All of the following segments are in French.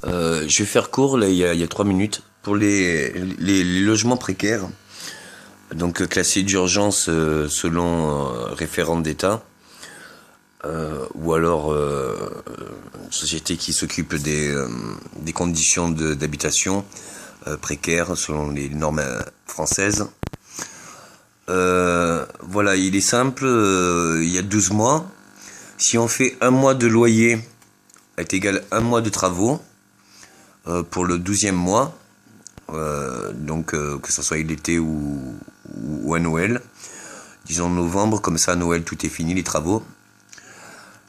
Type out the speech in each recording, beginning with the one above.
Je vais faire court, là, il y a 3 minutes. Pour les logements précaires, donc classés d'urgence selon référent d'État, ou alors une société qui s'occupe des conditions d'habitation précaires selon les normes françaises. Voilà, il est simple, il y a 12 mois. Si on fait 1 mois de loyer est égal à 1 mois de travaux pour le 12e mois, donc que ce soit l'été ou à Noël, disons novembre, comme ça à Noël tout est fini, les travaux.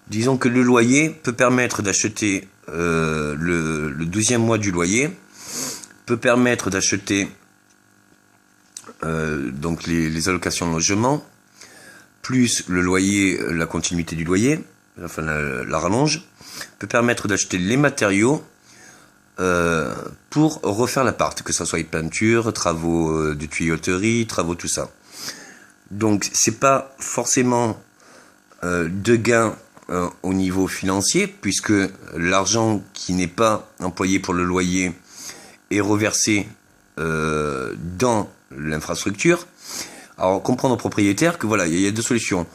Disons que le loyer peut permettre d'acheter le 12e mois du loyer, peut permettre d'acheter donc les allocations de logement, plus le loyer, la continuité du loyer, enfin la rallonge, peut permettre d'acheter les matériaux pour refaire l'appart, que ce soit peinture, travaux de tuyauterie, travaux tout ça. Donc c'est pas forcément de gain au niveau financier, puisque l'argent qui n'est pas employé pour le loyer est reversé dans l'infrastructure. Alors comprendre aux propriétaires que voilà, il y a 2 solutions.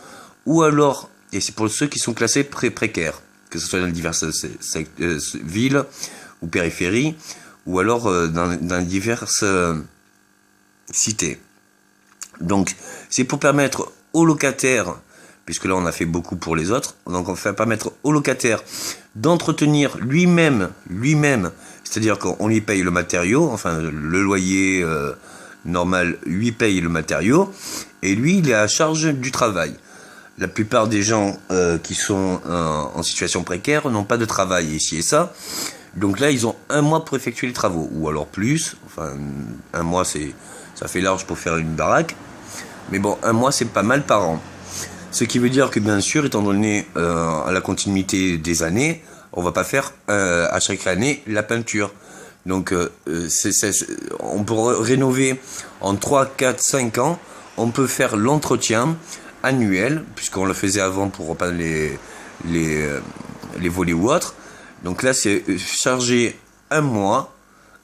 Ou alors, et c'est pour ceux qui sont classés précaires, que ce soit dans diverses villes ou périphéries, ou alors dans diverses cités. Donc c'est pour permettre aux locataires, puisque là on a fait beaucoup pour les autres, donc on va permettre au locataire d'entretenir lui-même, c'est-à-dire qu'on lui paye le matériau, enfin le loyer normal, lui paye le matériau, et lui il est à charge du travail. La plupart des gens qui sont en situation précaire n'ont pas de travail ici et ça, donc là ils ont 1 mois pour effectuer les travaux, ou alors plus, enfin 1 mois ça fait large pour faire une baraque, mais bon 1 mois c'est pas mal par an. Ce qui veut dire que bien sûr, étant donné à la continuité des années, on va pas faire à chaque année la peinture. Donc on peut rénover en 3, 4, 5 ans, on peut faire l'entretien annuel, puisqu'on le faisait avant pour repeindre les volets ou autres. Donc là c'est chargé 1 mois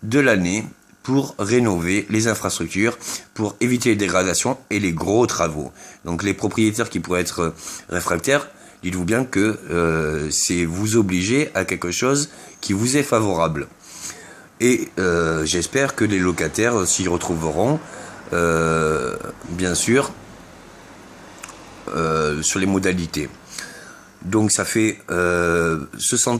de l'année pour rénover les infrastructures, pour éviter les dégradations et les gros travaux. Donc les propriétaires qui pourraient être réfractaires, dites-vous bien que c'est vous obliger à quelque chose qui vous est favorable. Et j'espère que les locataires s'y retrouveront, bien sûr, sur les modalités. Donc ça fait 60